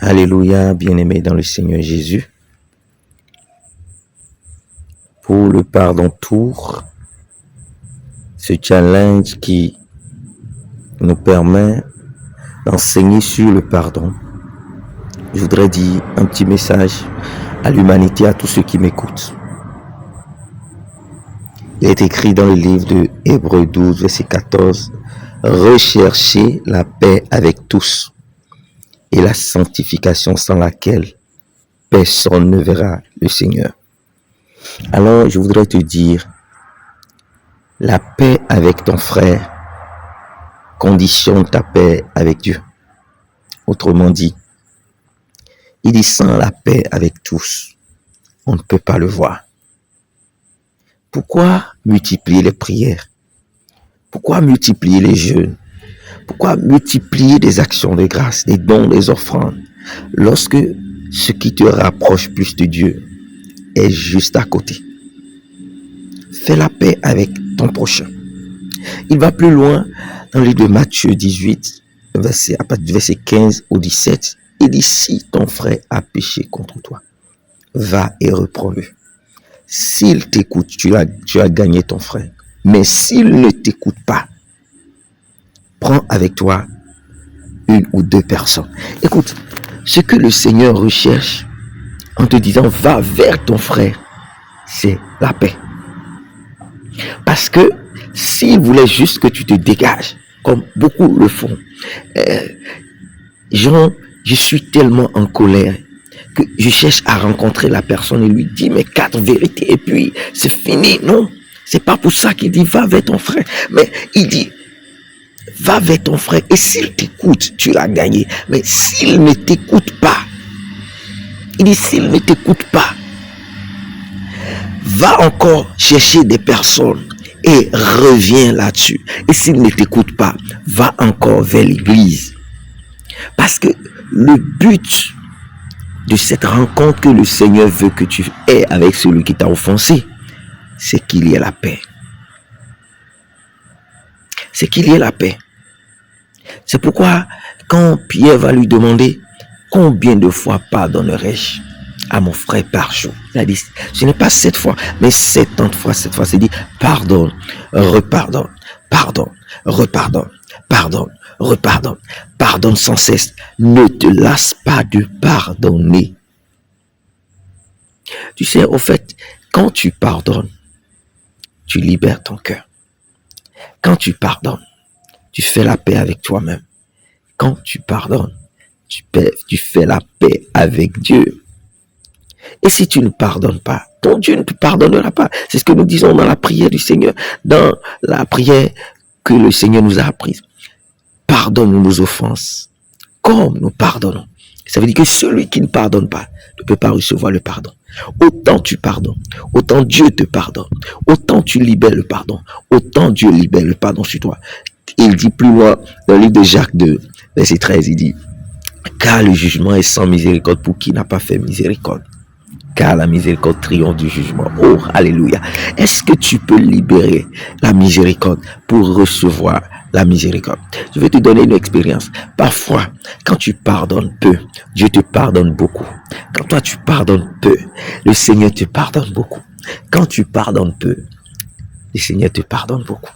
Alléluia, bien-aimés dans le Seigneur Jésus. Pour le pardon tour, ce challenge qui nous permet d'enseigner sur le pardon, je voudrais dire un petit message à l'humanité, à tous ceux qui m'écoutent. Il est écrit dans le livre de Hébreux 12, verset 14, « Recherchez la paix avec tous et la sanctification sans laquelle personne ne verra le Seigneur. » Alors, je voudrais te dire, la paix avec ton frère conditionne ta paix avec Dieu. Autrement dit, il dit sans la paix avec tous, on ne peut pas le voir. Pourquoi multiplier les prières? Pourquoi multiplier les jeûnes? Pourquoi multiplier des actions de grâce, des dons, des offrandes, lorsque ce qui te rapproche plus de Dieu est juste à côté? Fais la paix avec ton prochain. Il va plus loin dans le livre de Matthieu 18, à partir du verset 15 au 17. Il dit, si ton frère a péché contre toi, va et reprends-le. S'il t'écoute, tu as gagné ton frère. Mais s'il ne t'écoute pas, prends avec toi une ou deux personnes. Écoute, ce que le Seigneur recherche en te disant, va vers ton frère, c'est la paix. Parce que s'il voulait juste que tu te dégages, comme beaucoup le font, genre, je suis tellement en colère que je cherche à rencontrer la personne et lui dire mes 4 vérités et puis c'est fini. Non, c'est pas pour ça qu'il dit va vers ton frère, mais il dit va vers ton frère et s'il t'écoute, tu l'as gagné. Mais s'il ne t'écoute pas, il dit s'il ne t'écoute pas, va encore chercher des personnes et reviens là-dessus. Et s'il ne t'écoute pas, va encore vers l'église. Parce que le but de cette rencontre que le Seigneur veut que tu aies avec celui qui t'a offensé, c'est qu'il y ait la paix. C'est qu'il y ait la paix. C'est pourquoi quand Pierre va lui demander combien de fois pardonnerai-je à mon frère par jour, il a dit, ce n'est pas 7 fois, mais 70 fois. Cette fois, c'est dit, pardonne, repardonne, pardonne, repardonne, pardonne, repardonne, pardonne sans cesse. Ne te lasse pas de pardonner. Tu sais, au fait, quand tu pardonnes, tu libères ton cœur. Quand tu pardonnes, tu fais la paix avec toi-même. Quand tu pardonnes, tu fais la paix avec Dieu. Et si tu ne pardonnes pas, ton Dieu ne te pardonnera pas. C'est ce que nous disons dans la prière du Seigneur, dans la prière que le Seigneur nous a apprise. Pardonne-nous nos offenses, comme nous pardonnons. Ça veut dire que celui qui ne pardonne pas ne peut pas recevoir le pardon. Autant tu pardonnes, autant Dieu te pardonne, autant tu libères le pardon, autant Dieu libère le pardon sur toi. Il dit plus loin, dans le livre de Jacques 2, verset 13, il dit, car le jugement est sans miséricorde pour qui n'a pas fait miséricorde. Car la miséricorde triomphe du jugement. Oh, alléluia. Est-ce que tu peux libérer la miséricorde pour recevoir la miséricorde? Je vais te donner une expérience. Parfois, quand tu pardonnes peu, Dieu te pardonne beaucoup. Quand toi tu pardonnes peu, le Seigneur te pardonne beaucoup. Quand tu pardonnes peu, le Seigneur te pardonne beaucoup.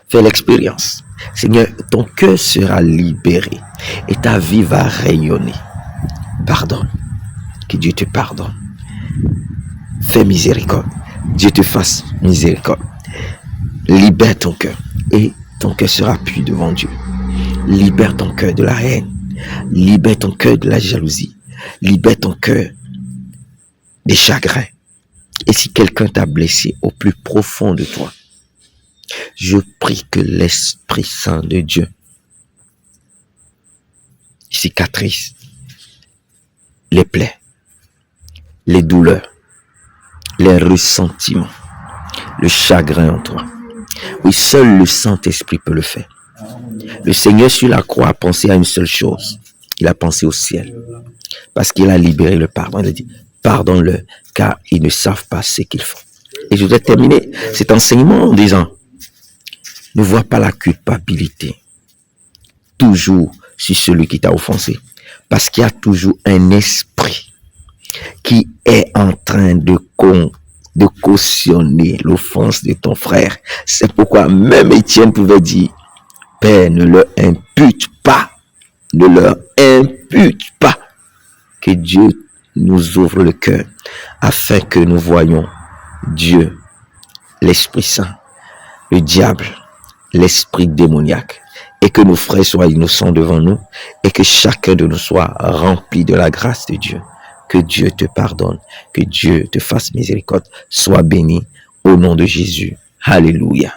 Fais l'expérience. Seigneur, ton cœur sera libéré et ta vie va rayonner. Pardonne. Que Dieu te pardonne. Fais miséricorde. Dieu te fasse miséricorde. Libère ton cœur et ton cœur sera pur devant Dieu. Libère ton cœur de la haine. Libère ton cœur de la jalousie. Libère ton cœur des chagrins. Et si quelqu'un t'a blessé au plus profond de toi, je prie que l'Esprit Saint de Dieu cicatrise les plaies, les douleurs, les ressentiments, le chagrin en toi. Oui, seul le Saint-Esprit peut le faire. Le Seigneur sur la croix a pensé à une seule chose. Il a pensé au ciel. Parce qu'il a libéré le pardon. Il a dit, pardonne-le, car ils ne savent pas ce qu'ils font. Et je voudrais terminer cet enseignement en disant, ne vois pas la culpabilité toujours sur celui qui t'a offensé. Parce qu'il y a toujours un esprit qui est en train de cautionner l'offense de ton frère. C'est pourquoi même Étienne pouvait dire, Père, ne leur impute pas, que Dieu nous ouvre le cœur afin que nous voyions Dieu, l'Esprit Saint, le diable, l'esprit démoniaque, et que nos frères soient innocents devant nous et que chacun de nous soit rempli de la grâce de Dieu. Que Dieu te pardonne, que Dieu te fasse miséricorde. Sois béni au nom de Jésus. Alléluia.